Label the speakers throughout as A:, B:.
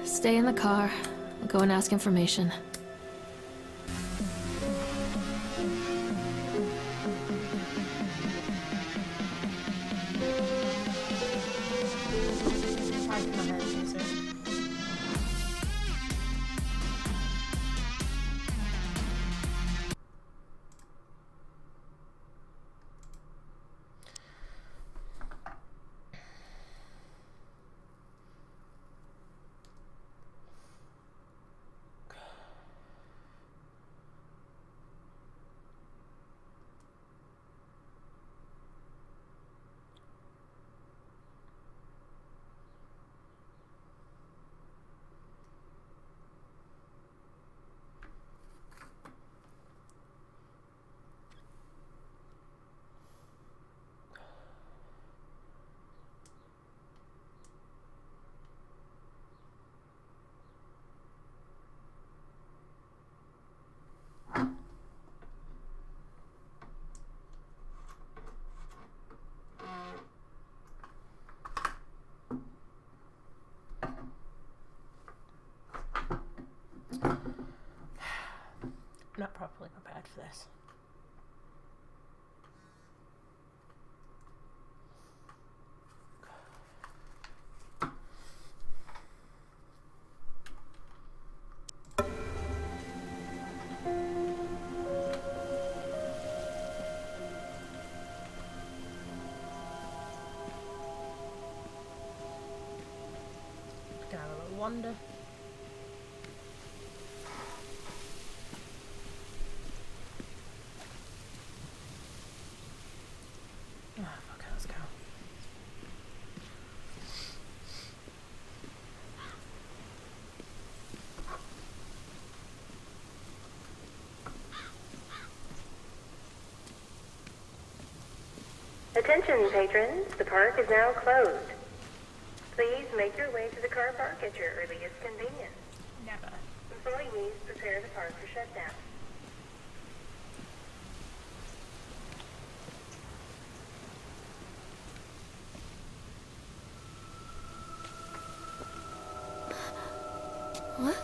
A: Stay in the car. I'll go and ask information.
B: Not properly prepared for this. Gonna have a little wander.
C: Attention, patrons. The park is now closed. Please make your way to the car park at your earliest convenience.
B: Never.
C: Employees prepare the park for shutdown.
A: What?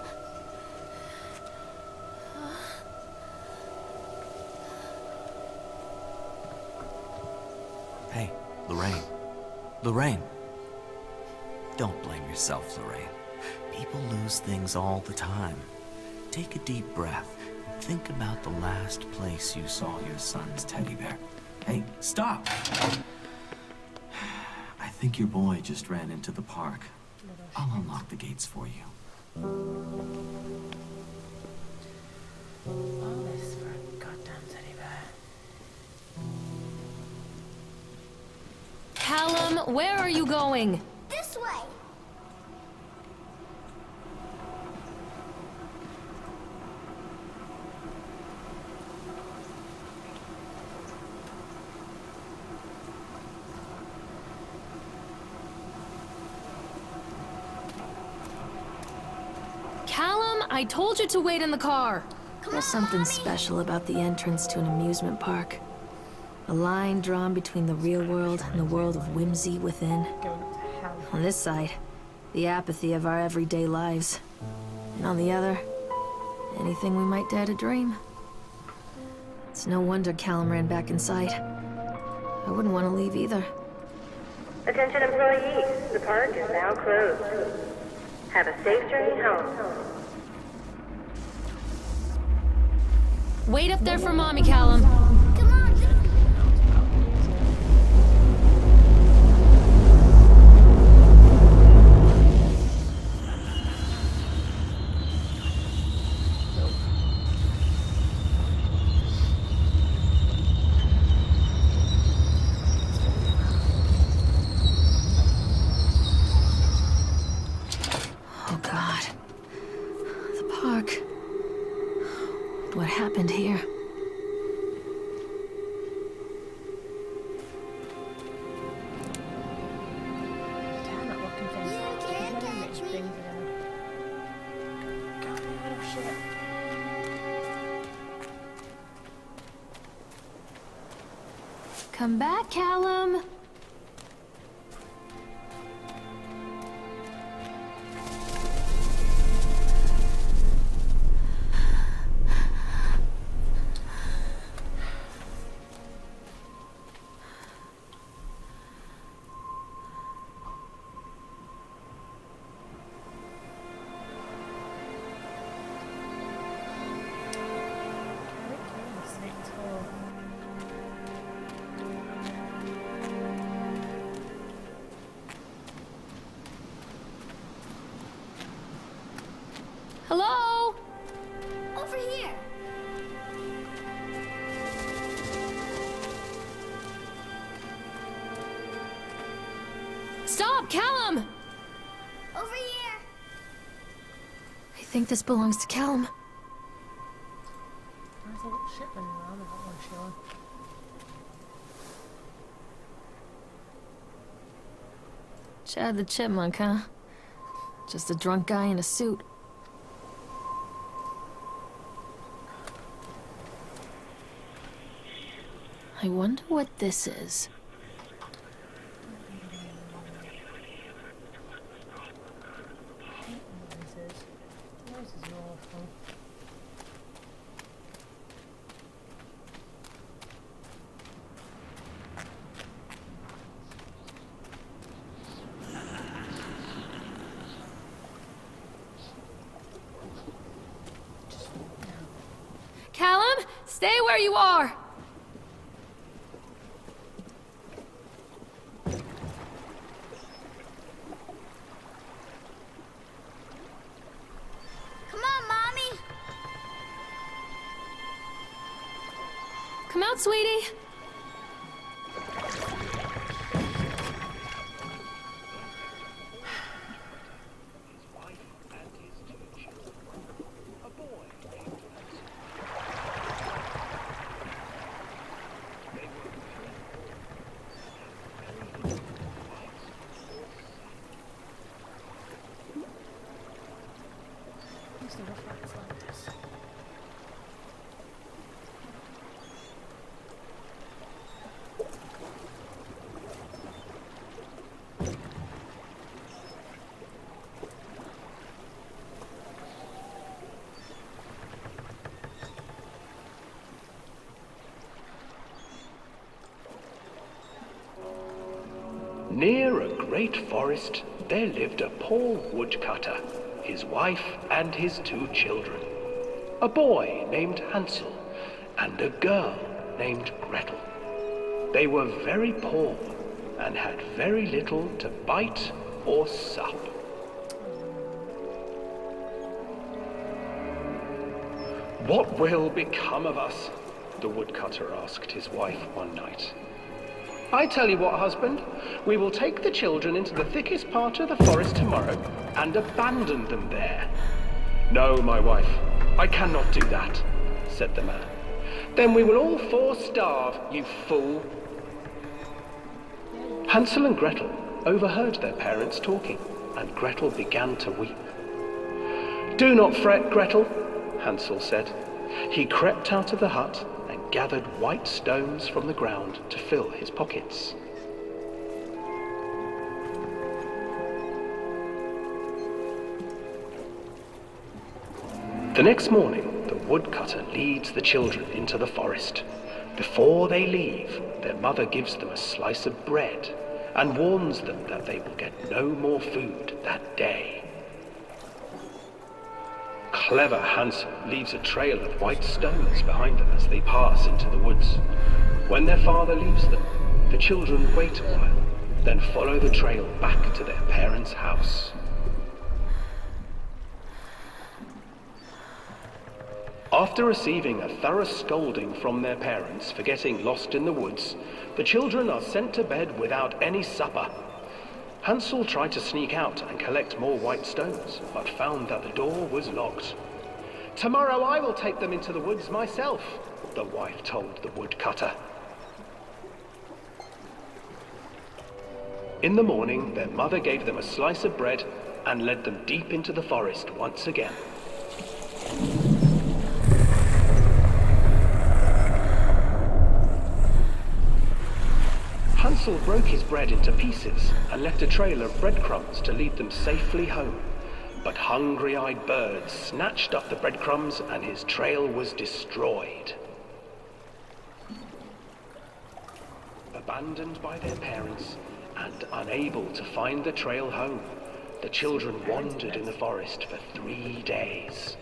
D: Hey, Lorraine. Lorraine. Don't blame yourself, Lorraine. People lose things all the time. Take a deep breath and think about the last place you saw your son's teddy bear. Hey, stop! I think your boy just ran into the park. I'll unlock the gates for you.
B: All this for a goddamn teddy bear.
A: Callum, where are you going?
E: This way.
A: Callum, I told you to wait in the car.
E: Come
A: There's
E: on,
A: something
E: Mommy.
A: special about the entrance to an amusement park. A line drawn between the real world and the world of whimsy within.
B: Going to hell.
A: On this side, the apathy of our everyday lives. And on the other, anything we might dare to dream. It's no wonder Callum ran back inside. I wouldn't want to leave either.
C: Attention, employees. The park is now closed. Have a safe journey home.
A: Wait up there for Mommy, Callum.
E: Come on.
A: Oh, God. The park. What happened here?
B: Damn that looking thing.
E: You can't catch me.
B: Things God, oh shit.
A: Come back, Callum. Stop, Callum!
E: Over here.
A: I think this belongs to Callum.
B: There's a little ship running around with that one showing.
A: Chad the Chipmunk, huh? Just a drunk guy in a suit. I wonder what this is.
B: This is awful.
A: Callum, stay where you are!
E: Come on, Mommy.
A: Come out, sweetie.
B: Used to rough rats like this.
F: Near a great forest, there lived a poor woodcutter, his wife and his 2 children. A boy named Hansel and a girl named Gretel. They were very poor and had very little to bite or sup. What will become of us? The woodcutter asked his wife one night. I tell you what, husband, we will take the children into the thickest part of the forest tomorrow and abandon them there. No, my wife, I cannot do that, said the man. Then we will all 4 starve, you fool. Hansel and Gretel overheard their parents talking, and Gretel began to weep. Do not fret, Gretel, Hansel said. He crept out of the hut and gathered white stones from the ground to fill his pockets. The next morning, the woodcutter leads the children into the forest. Before they leave, their mother gives them a slice of bread and warns them that they will get no more food that day. Clever Hansel leaves a trail of white stones behind them as they pass into the woods. When their father leaves them, the children wait a while, then follow the trail back to their parents' house. After receiving a thorough scolding from their parents for getting lost in the woods, the children are sent to bed without any supper. Hansel tried to sneak out and collect more white stones, but found that the door was locked. Tomorrow I will take them into the woods myself, the wife told the woodcutter. In the morning, their mother gave them a slice of bread and led them deep into the forest once again. Hansel broke his bread into pieces and left a trail of breadcrumbs to lead them safely home. But hungry-eyed birds snatched up the breadcrumbs and his trail was destroyed. Abandoned by their parents and unable to find the trail home, the children wandered in the forest for 3 days.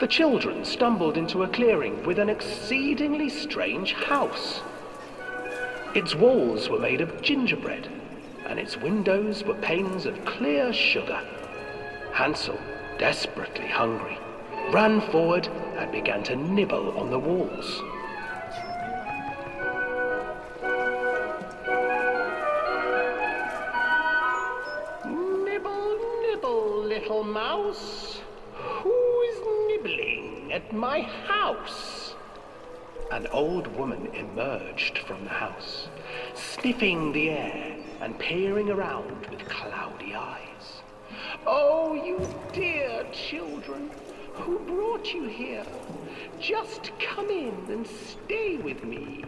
F: The children stumbled into a clearing with an exceedingly strange house. Its walls were made of gingerbread, and its windows were panes of clear sugar. Hansel, desperately hungry, ran forward and began to nibble on the walls. Nibble, nibble, little mouse. Who is nibbling at my house? An old woman emerged from the house, sniffing the air and peering around with cloudy eyes. Oh, you dear children, who brought you here? Just come in and stay with me.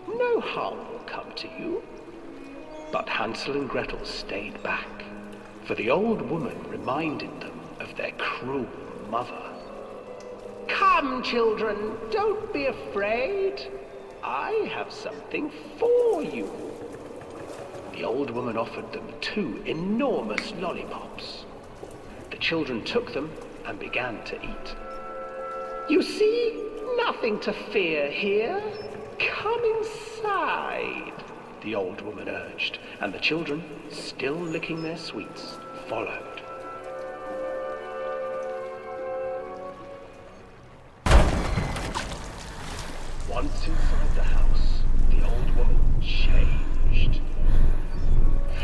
F: No harm will come to you. But Hansel and Gretel stayed back, for the old woman reminded them of their cruel mother. Come, children, don't be afraid. I have something for you. The old woman offered them 2 enormous lollipops. The children took them and began to eat. You see, nothing to fear here. Come inside, the old woman urged, and the children, still licking their sweets, followed. Once inside the house, the old woman changed.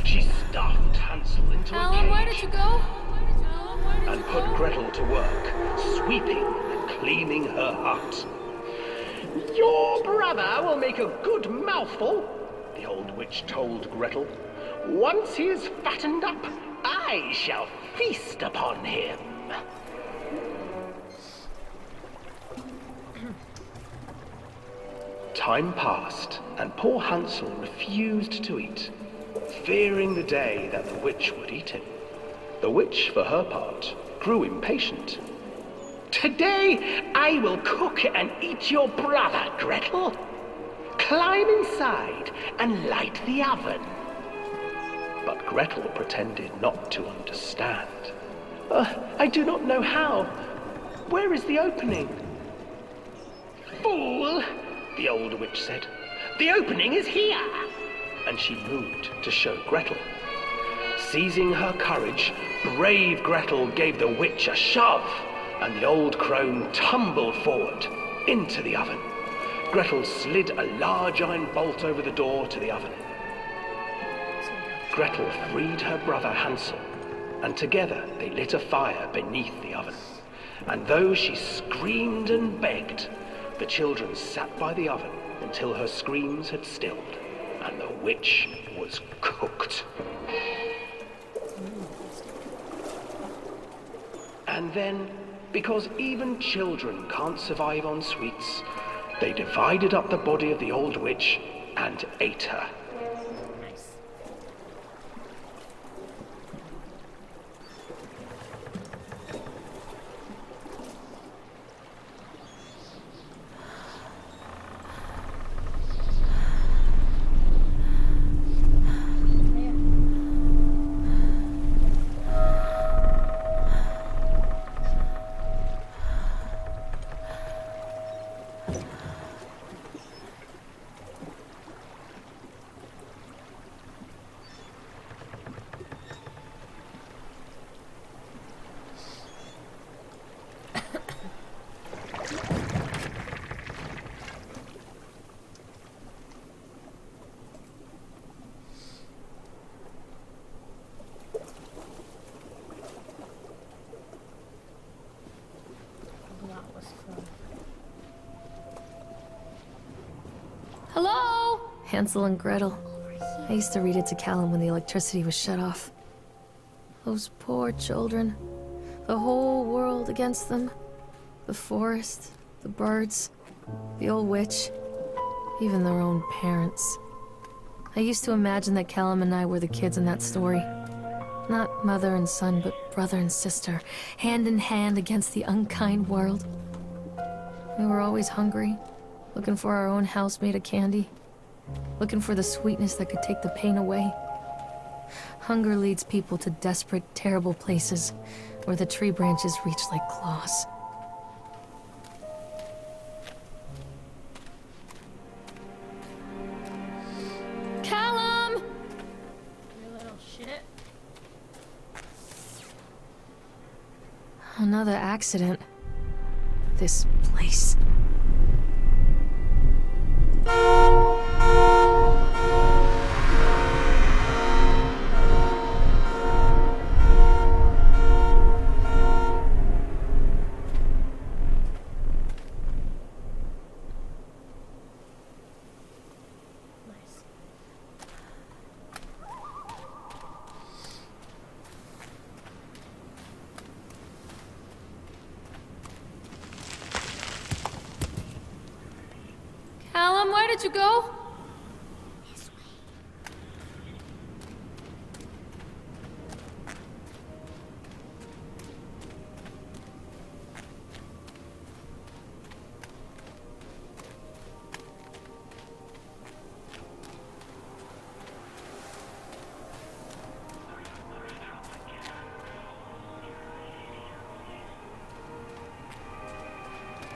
F: She stuffed Hansel into a
A: Alan, where did
F: cage
A: you go?
F: and put Gretel to work, sweeping and cleaning her hut. Your brother will make a good mouthful, the old witch told Gretel. Once he is fattened up, I shall feast upon him. Time passed, and poor Hansel refused to eat, fearing the day that the witch would eat him. The witch, for her part, grew impatient. Today I will cook and eat your brother, Gretel. Climb inside and light the oven. But Gretel pretended not to understand. I do not know how. Where is the opening? Fool, the old witch said. The opening is here. And she moved to show Gretel. Seizing her courage, brave Gretel gave the witch a shove, and the old crone tumbled forward into the oven. Gretel slid a large iron bolt over the door to the oven. Gretel freed her brother Hansel, and together they lit a fire beneath the oven. And though she screamed and begged, the children sat by the oven until her screams had stilled, and the witch was cooked. And then, because even children can't survive on sweets, they divided up the body of the old witch and ate her.
B: Nice. That was fun.
A: Hello? Hansel and Gretel. I used to read it to Callum when the electricity was shut off. Those poor children. The whole world against them. The forest, the birds, the old witch, even their own parents. I used to imagine that Callum and I were the kids in that story. Not mother and son, but brother and sister, hand in hand against the unkind world. We were always hungry, looking for our own house made of candy, looking for the sweetness that could take the pain away. Hunger leads people to desperate, terrible places where the tree branches reach like claws. Callum!
B: You little shit.
A: Another accident. this place.
B: Nice.
A: Callum, where did you go?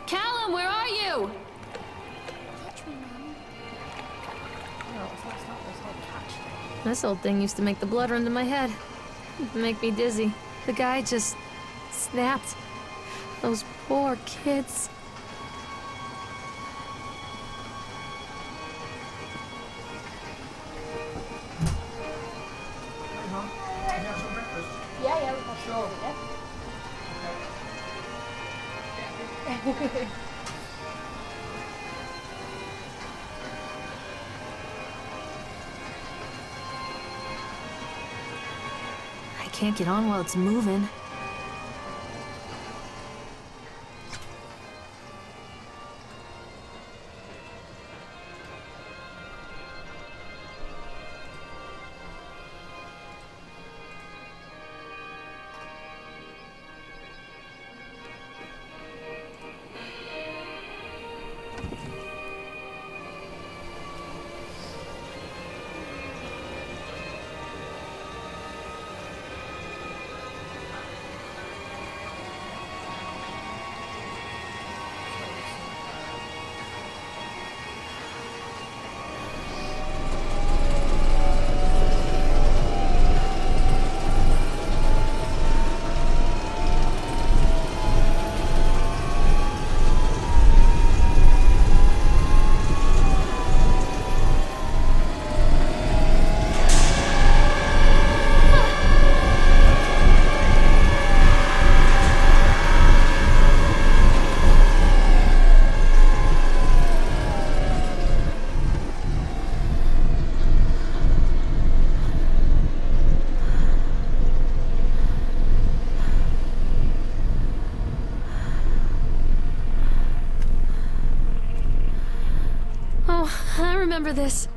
A: Callum, where are you?
E: Touch me, Mom.
B: No, it's not this whole catch thing.
A: This old thing used to make the blood run to my head. Make me dizzy. The guy just snapped. Those poor kids.
B: Yeah, we got you over, yeah?
A: I can't get on while it's moving. I remember this.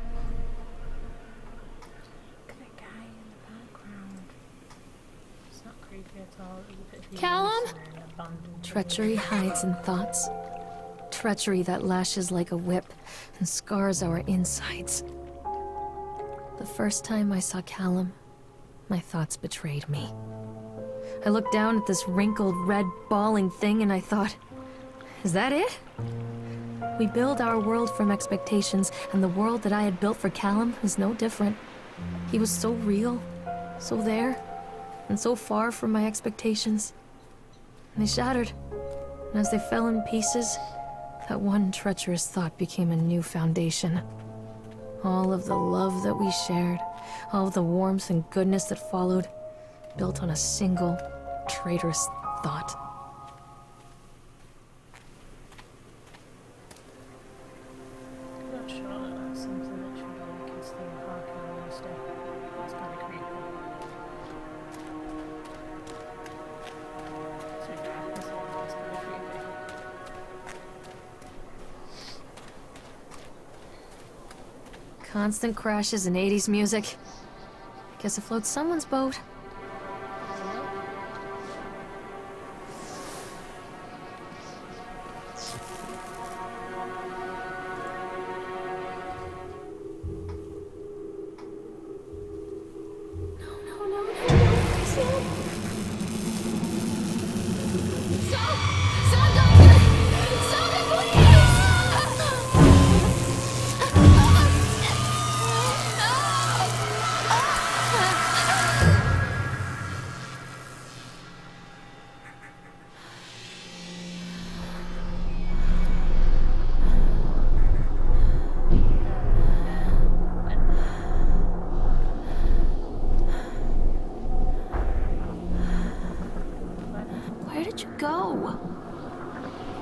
B: Look at that guy in the background. It's not creepy at all. It's a bit of
A: Callum?
B: use and an abandoned
A: Treachery hides in thoughts. Treachery that lashes like a whip and scars our insides. The first time I saw Callum, my thoughts betrayed me. I looked down at this wrinkled, red, bawling thing and I thought, is that it? We build our world from expectations, and the world that I had built for Callum was no different. He was so real, so there, and so far from my expectations. And they shattered, and as they fell in pieces, that one treacherous thought became a new foundation. All of the love that we shared, all of the warmth and goodness that followed, built on a single, traitorous thought.
B: I'm not sure that that's something that should be considered parking on step. It's kind of creepy. So yeah, it's kind of creepy.
A: Constant crashes and 80s music. Guess it floats someone's boat. did you go?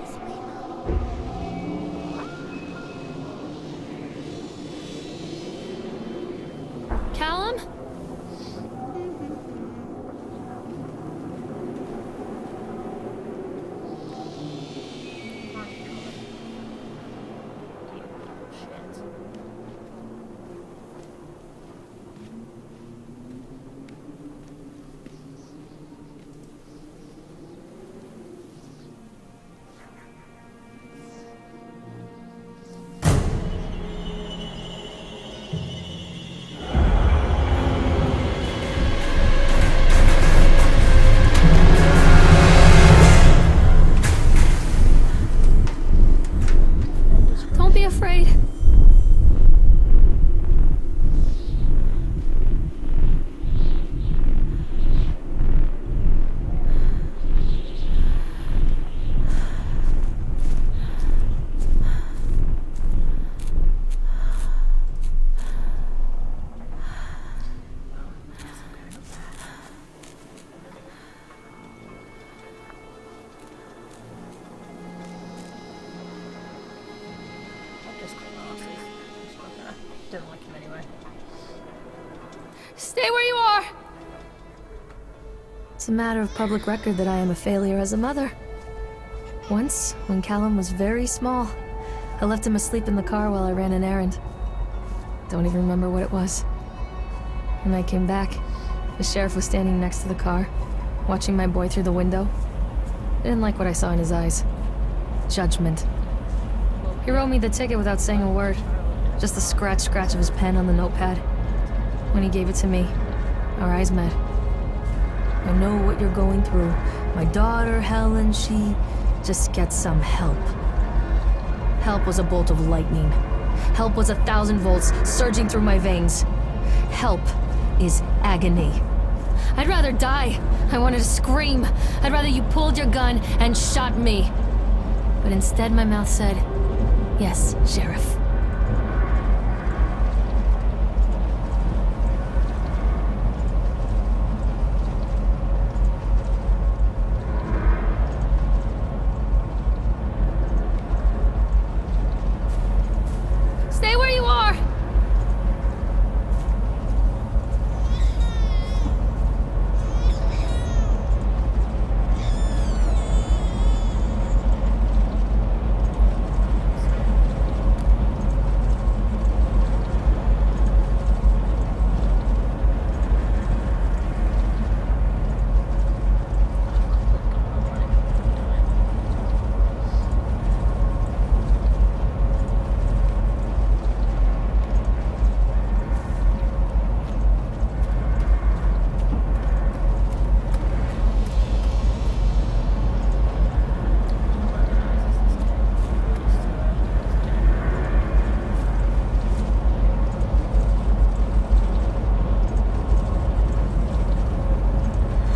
E: This way, Mom.
A: Callum?
B: Shit.
A: Don't be afraid.
B: I'll just call the office. Didn't like him anyway.
A: Stay where you are! It's a matter of public record that I am a failure as a mother. Once, when Callum was very small, I left him asleep in the car while I ran an errand. Don't even remember what it was. When I came back, the sheriff was standing next to the car, watching my boy through the window. I didn't like what I saw in his eyes. Judgment. He wrote me the ticket without saying a word. Just the scratch of his pen on the notepad. When he gave it to me, our eyes met. I know what you're going through. My daughter, Helen, she just gets some help. Help was a bolt of lightning. Help was 1,000 volts surging through my veins. Help is agony. I'd rather die. I wanted to scream. I'd rather you pulled your gun and shot me. But instead my mouth said, "Yes, Sheriff." Stay where you are!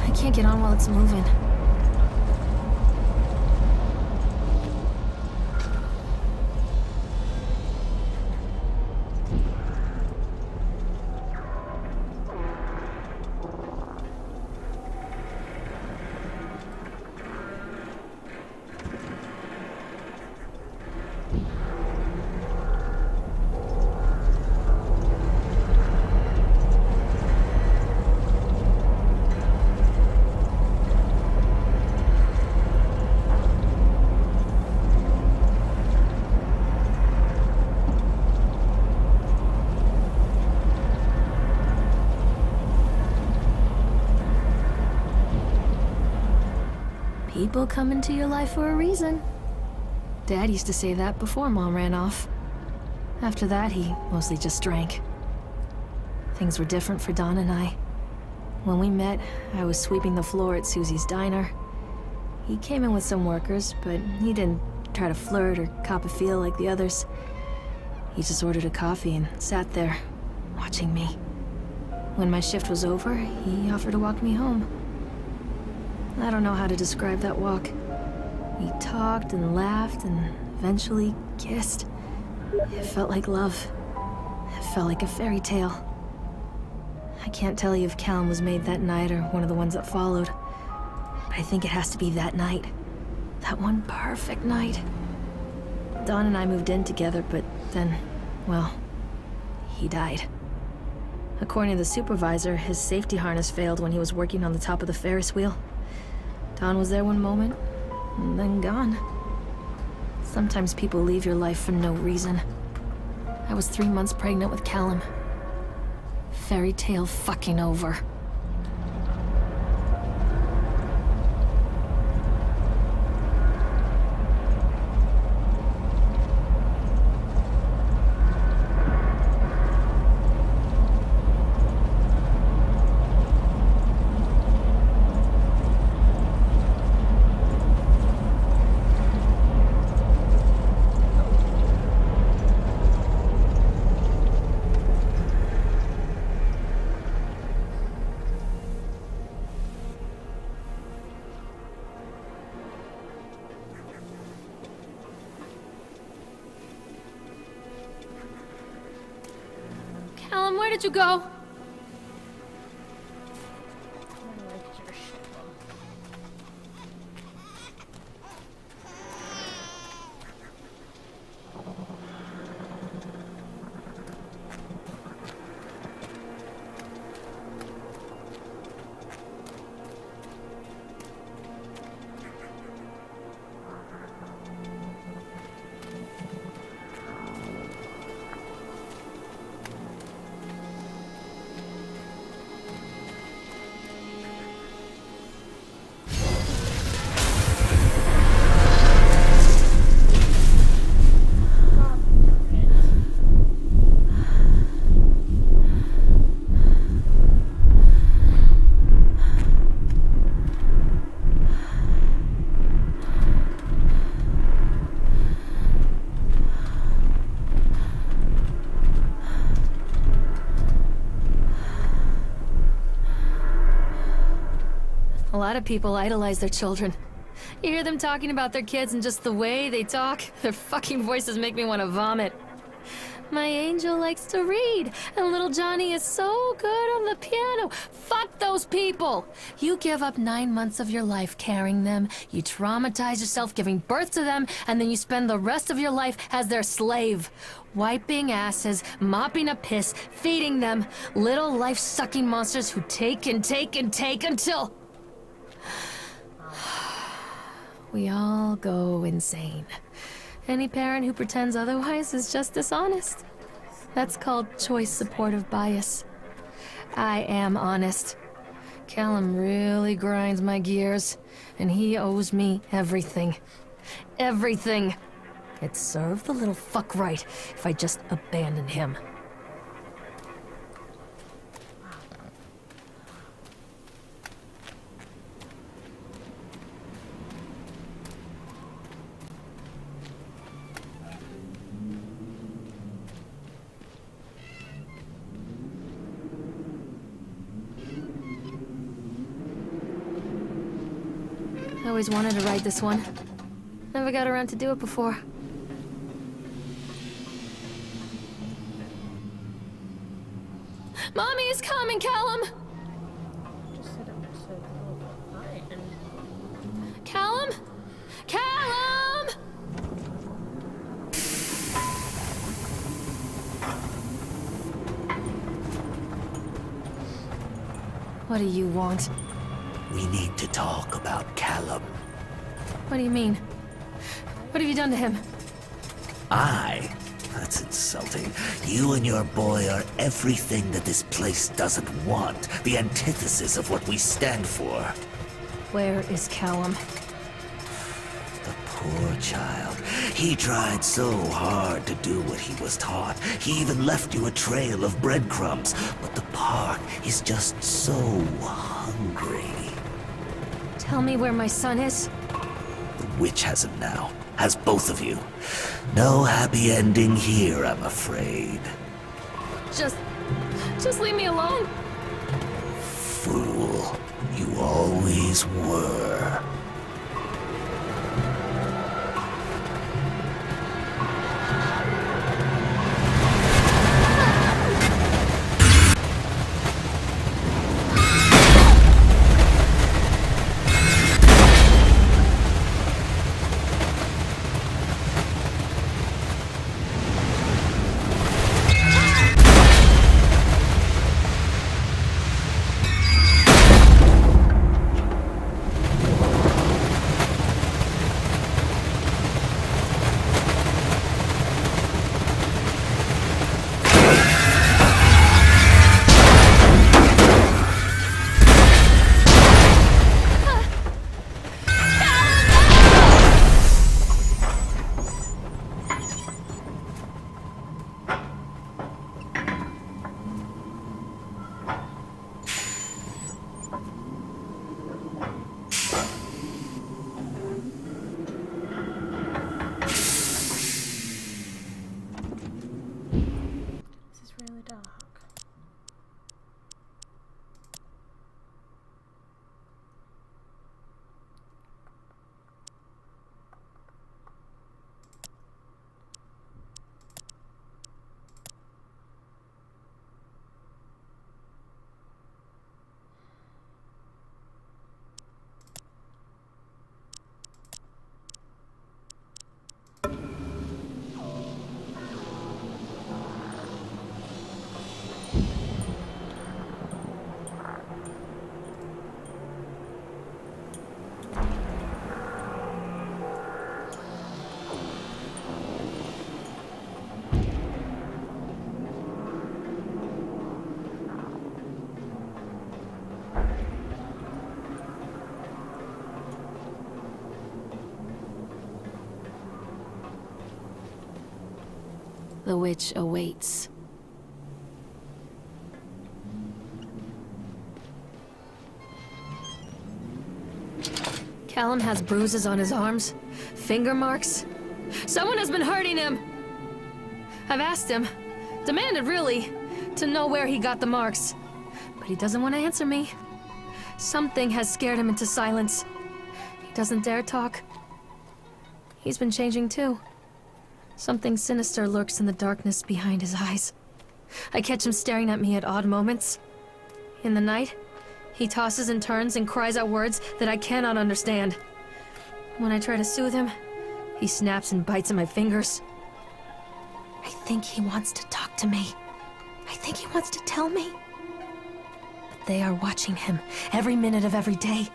A: I can't get on while it's moving. People come into your life for a reason. Dad used to say that before Mom ran off. After that, he mostly just drank. Things were different for Don and I. When we met, I was sweeping the floor at Susie's diner. He came in with some workers, but he didn't try to flirt or cop a feel like the others. He just ordered a coffee and sat there, watching me. When my shift was over, he offered to walk me home. I don't know how to describe that walk. We talked and laughed and eventually kissed. It felt like love. It felt like a fairy tale. I can't tell you if Callum was made that night or one of the ones that followed. But I think it has to be that night. That one perfect night. Dawn and I moved in together, but then, well, he died. According to the supervisor, his safety harness failed when he was working on the top of the Ferris wheel. Dawn was there one moment, and then gone. Sometimes people leave your life for no reason. I was 3 months pregnant with Callum. Fairy tale fucking over.
B: Callum, where did you go?
A: A lot of people idolize their children. You hear them talking about their kids and just the way they talk, their fucking voices make me want to vomit. My angel likes to read, and little Johnny is so good on the piano. Fuck those people! You give up 9 months of your life carrying them, you traumatize yourself giving birth to them, and then you spend the rest of your life as their slave. Wiping asses, mopping up piss, feeding them. Little life-sucking monsters who take and take and take until... we all go insane. Any parent who pretends otherwise is just dishonest. That's called choice supportive bias. I am honest. Callum really grinds my gears, and he owes me everything. Everything. It'd serve the little fuck right if I just abandoned him. I always wanted to ride this one. Never got around to do it before. Mommy is coming, Callum!
B: Just said it was so cool. Hi, and
A: Callum? Callum! What do you want?
D: We need to talk about Callum.
A: What do you mean? What have you done to him?
D: That's insulting. You and your boy are everything that this place doesn't want. The antithesis of what we stand for.
A: Where is Callum?
D: The poor child. He tried so hard to do what he was taught. He even left you a trail of breadcrumbs. But the park is just so hungry.
A: Tell me where my son is.
D: The witch has him now. Has both of you. No happy ending here, I'm afraid.
A: Just leave me alone.
D: Fool. You always were.
A: The witch awaits. Callum has bruises on his arms, finger marks. Someone has been hurting him! I've asked him, demanded really, to know where he got the marks. But he doesn't want to answer me. Something has scared him into silence. He doesn't dare talk. He's been changing too. Something sinister lurks in the darkness behind his eyes. I catch him staring at me at odd moments. In the night, he tosses and turns and cries out words that I cannot understand. When I try to soothe him, he snaps and bites at my fingers. I think he wants to talk to me. I think he wants to tell me. But they are watching him every minute of every day.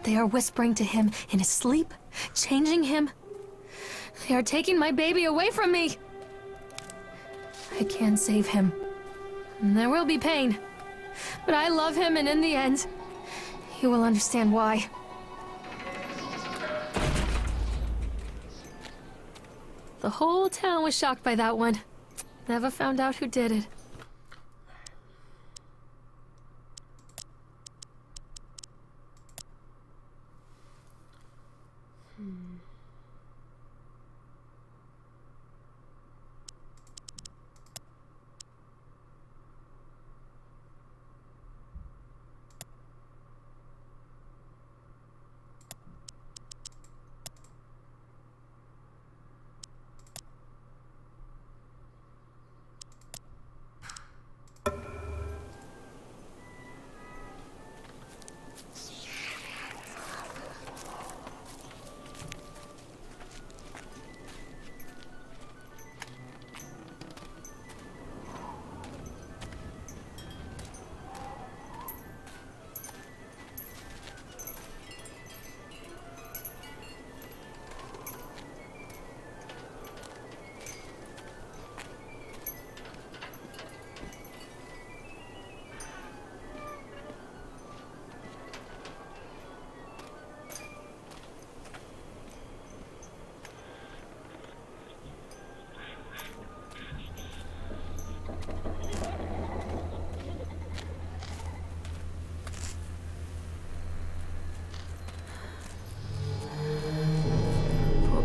A: They are whispering to him in his sleep, changing him. They are taking my baby away from me. I can save him. And there will be pain. But I love him, and in the end, he will understand why. The whole town was shocked by that one. Never found out who did it.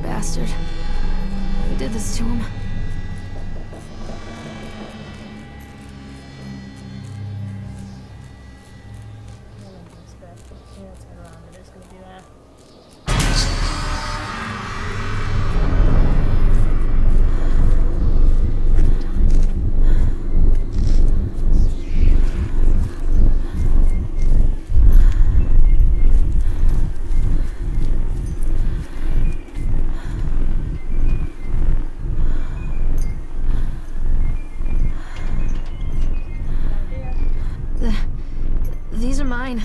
A: Bastard. Who did this to him?
B: Turn around, it is gonna be there.
A: These are mine.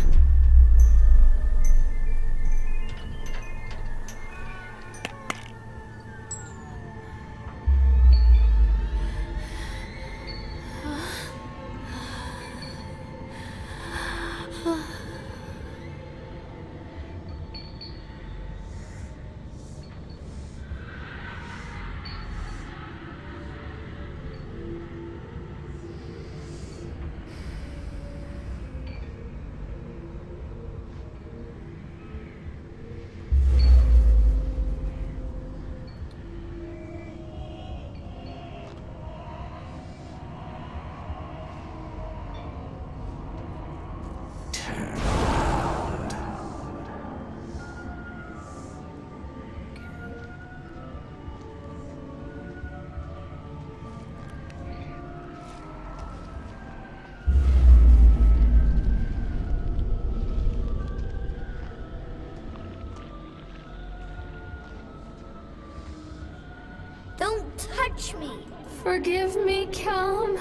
E: Don't touch me!
A: Forgive me, Callum.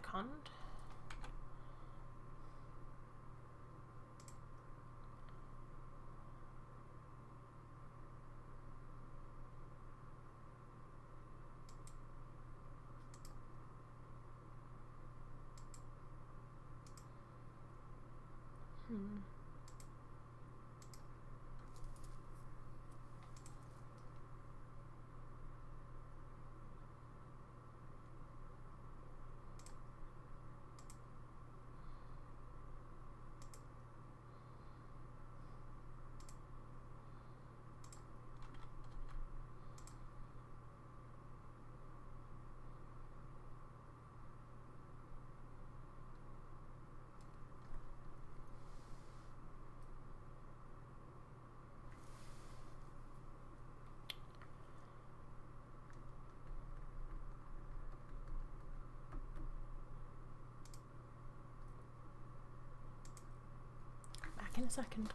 B: second. Back in a second.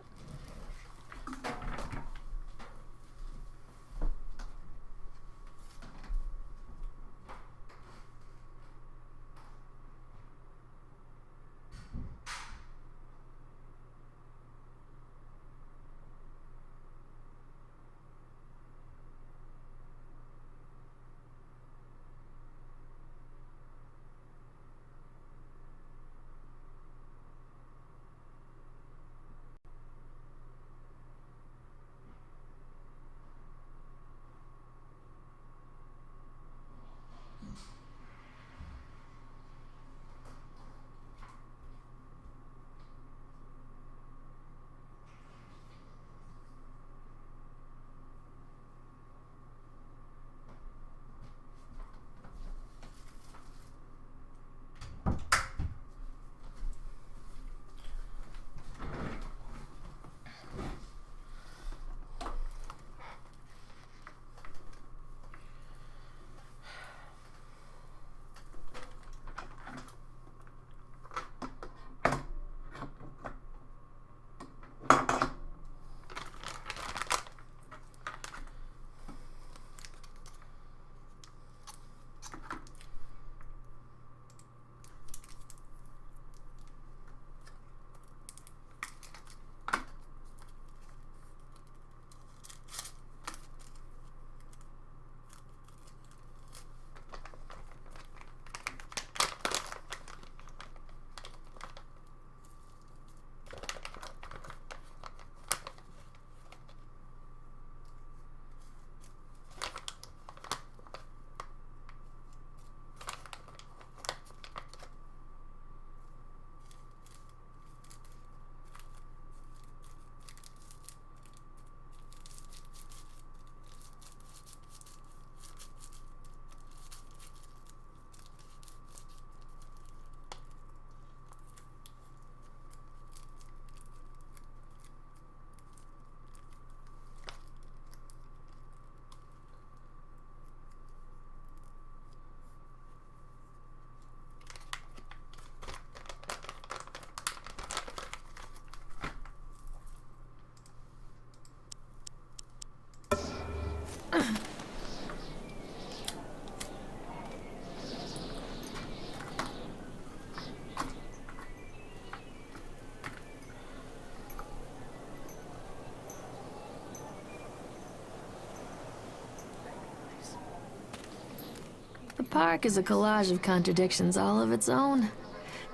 A: The park is a collage of contradictions all of its own.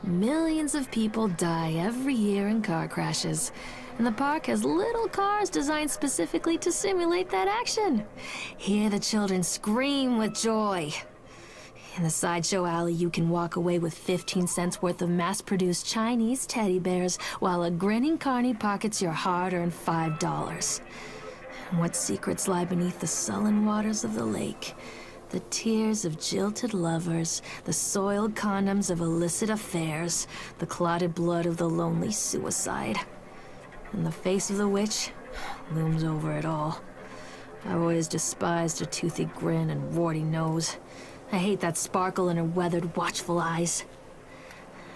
A: Millions of people die every year in car crashes, and the park has little cars designed specifically to simulate that action. Hear the children scream with joy. In the sideshow alley, you can walk away with 15 cents worth of mass-produced Chinese teddy bears, while a grinning carny pockets your hard-earned $5. What secrets lie beneath the sullen waters of the lake? The tears of jilted lovers, the soiled condoms of illicit affairs, the clotted blood of the lonely suicide. And the face of the witch looms over it all. I've always despised her toothy grin and warty nose. I hate that sparkle in her weathered, watchful eyes.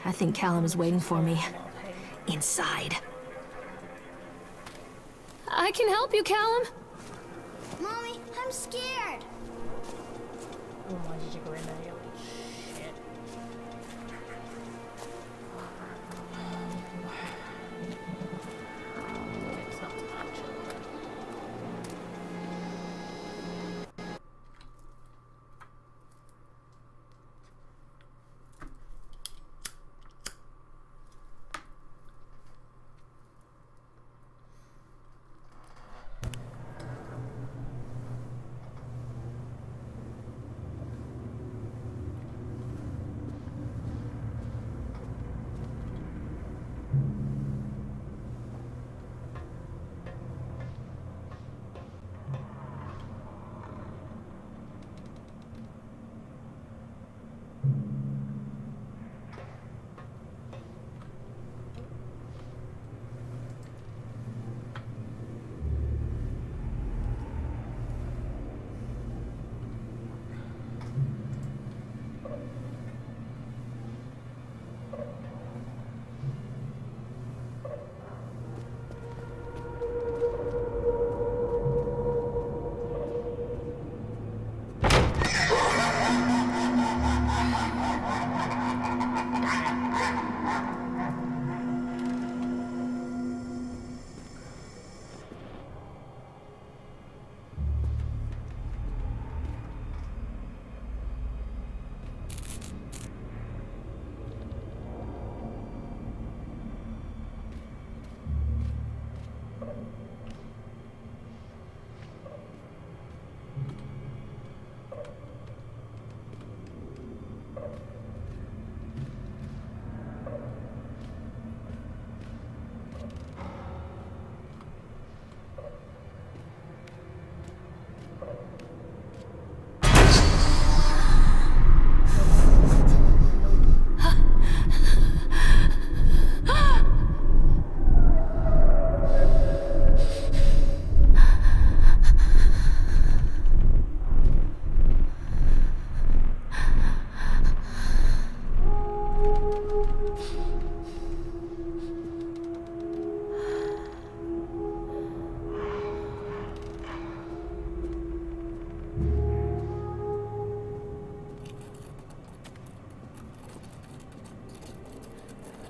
A: I think Callum is waiting for me. Inside. I can help you, Callum.
E: Mommy, I'm scared.
B: Oh, why did you go in there? Shit.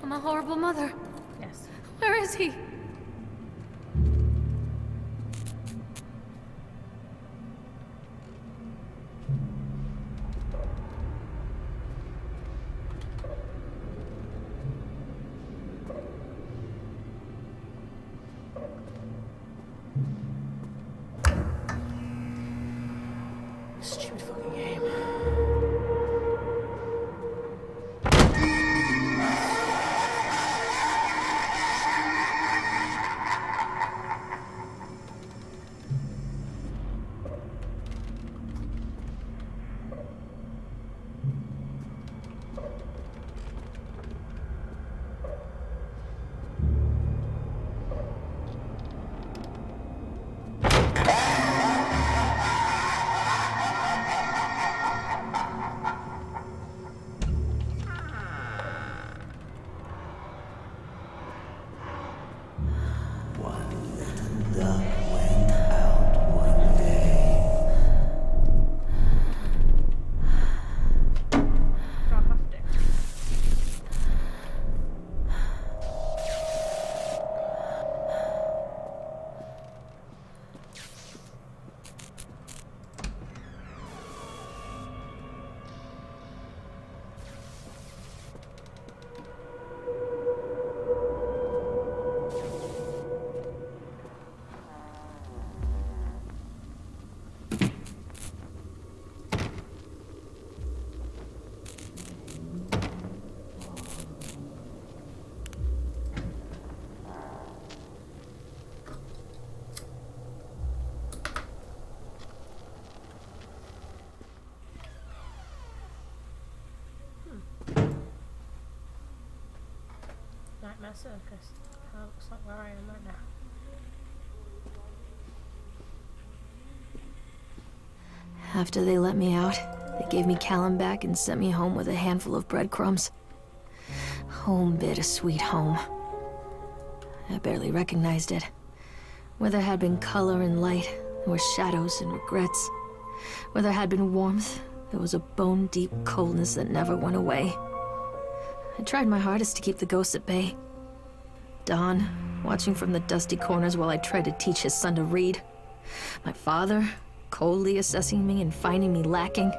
A: I'm a horrible mother.
B: Yes.
A: Where is he?
B: Stupid fucking game.
D: One little duck went out one day.
B: Do I have to? Nightmare Circus. That looks like where I am right now.
A: After they let me out, they gave me Callum back and sent me home with a handful of breadcrumbs. Home, bittersweet home. I barely recognized it. Where there had been color and light, there were shadows and regrets. Where there had been warmth, there was a bone-deep coldness that never went away. I tried my hardest to keep the ghosts at bay. Don, watching from the dusty corners while I tried to teach his son to read. My father, coldly assessing me and finding me lacking.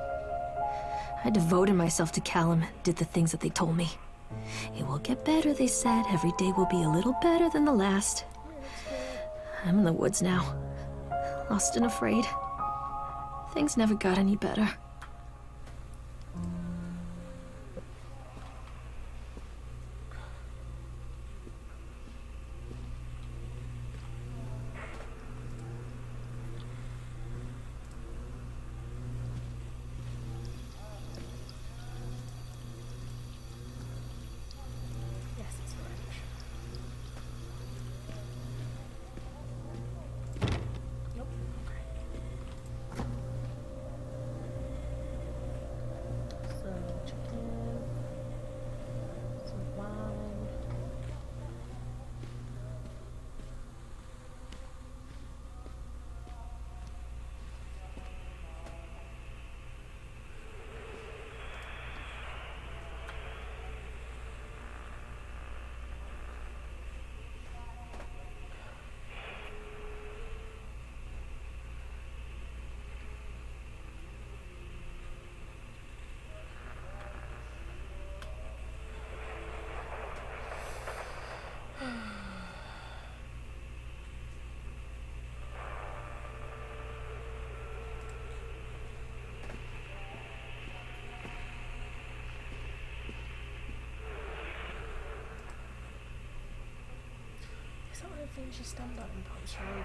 A: I devoted myself to Callum, did the things that they told me. It will get better, they said. Every day will be a little better than the last. I'm in the woods now, lost and afraid. Things never got any better.
B: Yes, it's orange. Nope. Okay. So, chicken. Some wine. Is that one of the things you stand on and punch your own?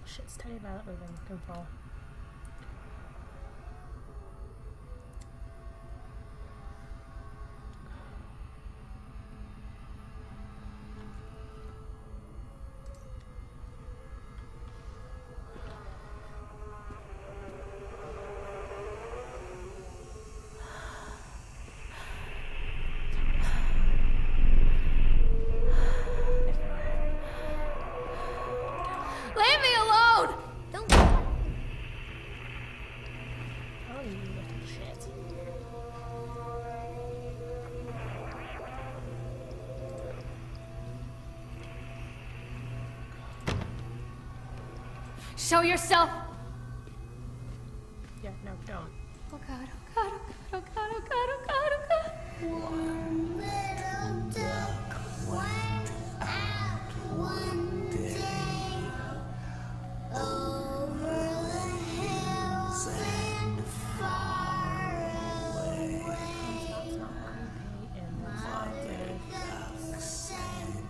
B: Shit's Teddy Violet we've been looking for.
A: Leave me alone!
E: Don't.
B: Oh, you little shit.
A: Show yourself!
B: Yeah, no, don't.
A: Oh god, oh god, oh god, oh god, oh god, oh god, oh god.
E: One little duck went out one day over the hills and far away.
B: That's not creepy in the slightest.
E: Duck said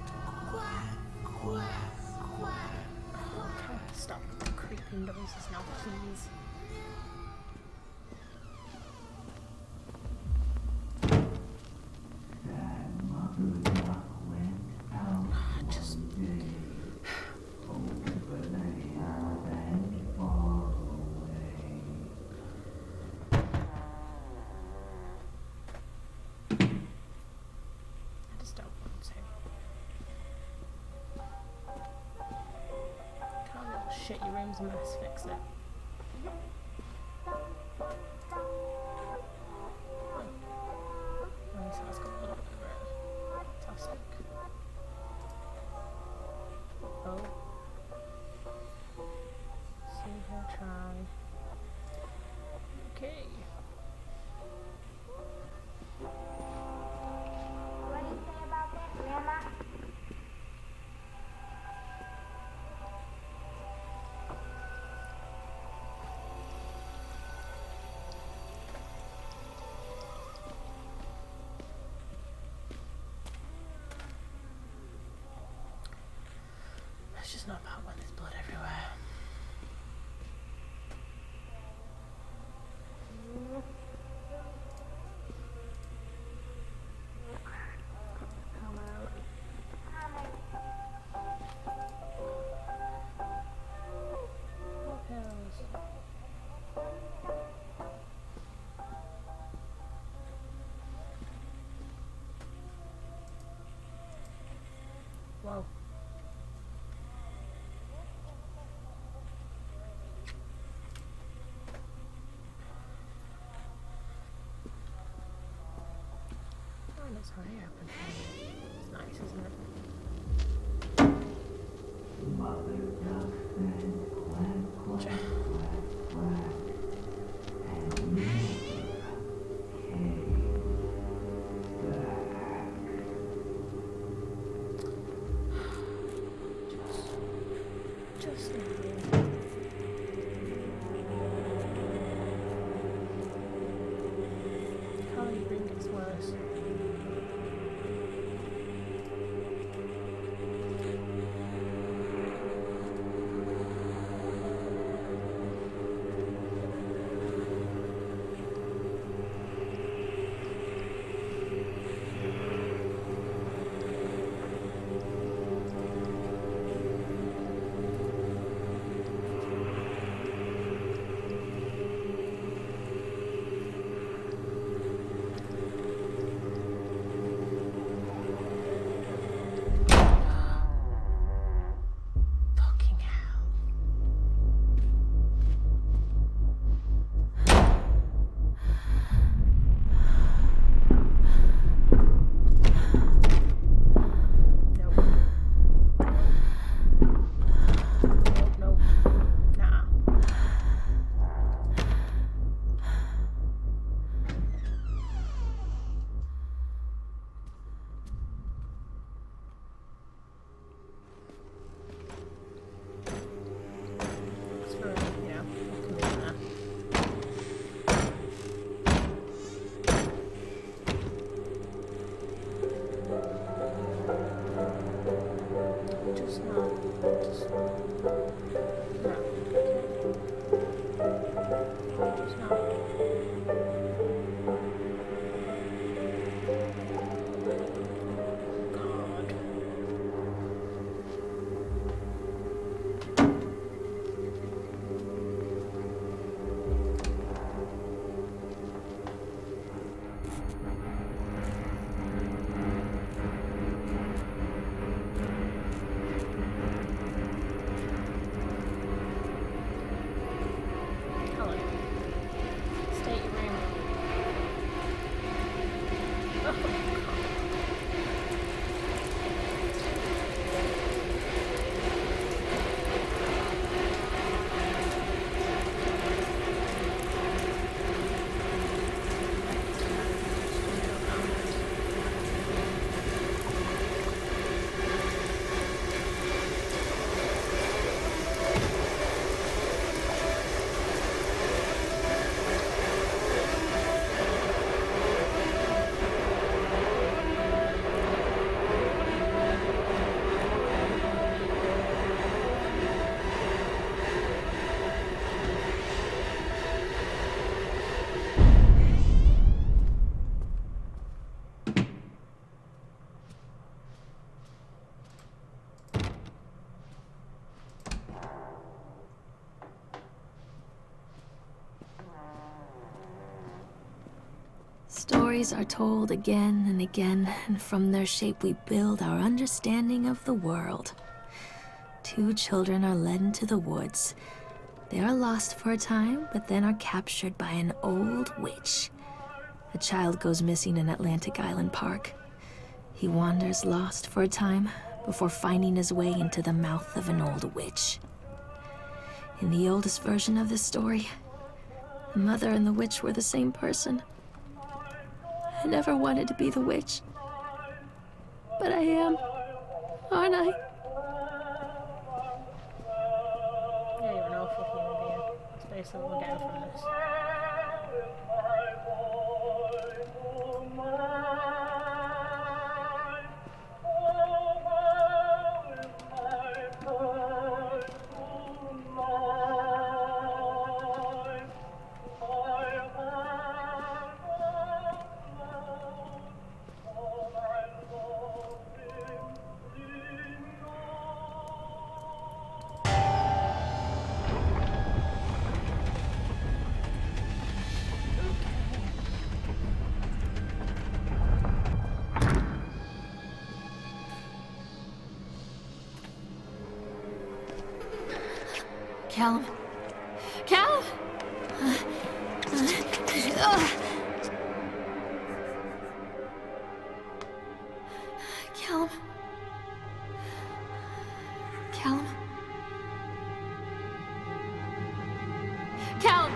E: quack, quack, quack.
B: Okay, stop with the creepy noises now, please. Just I just don't want to. Can't little shit, your room's a mess, fix it. Nice, that's got a little bit of it. Fantastic. Oh. See her try. Okay.
E: What do you say about that, Grandma?
B: It's just not about when there's blood everywhere. Come out. What else? Whoa. Oh, and it's already open. It's nice, isn't it? Just leave. How you think it's worse?
A: Stories are told again and again, and from their shape we build our understanding of the world. Two children are led into the woods. They are lost for a time, but then are captured by an old witch. A child goes missing in Atlantic Island Park. He wanders lost for a time before finding his way into the mouth of an old witch. In the oldest version of this story, the mother and the witch were the same person. I never wanted to be the witch, but I am, aren't I?
B: Yeah, you're an awful human being. That's basically what we're getting from this.
A: Callum? Callum? Callum? Callum? Callum!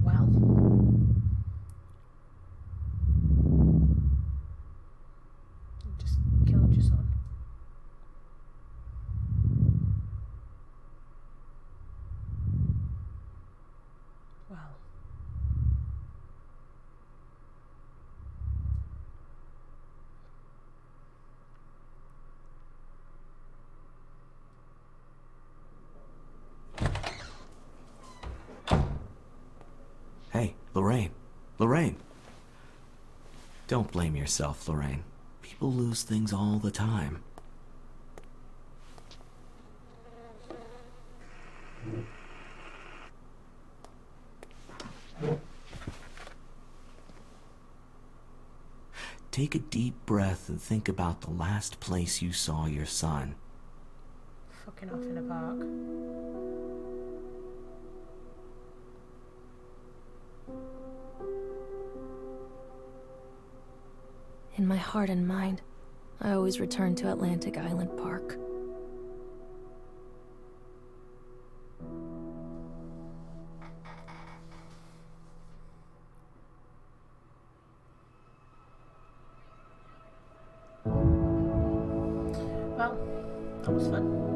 B: Well. You just killed your son. Well.
D: Hey, Lorraine. Lorraine. Don't blame yourself, Lorraine. People lose things all the time. Take a deep breath and think about the last place you saw your son.
B: Fucking off in a park.
A: In my heart and mind, I always return to Atlantic Island Park.
B: Well, that was fun.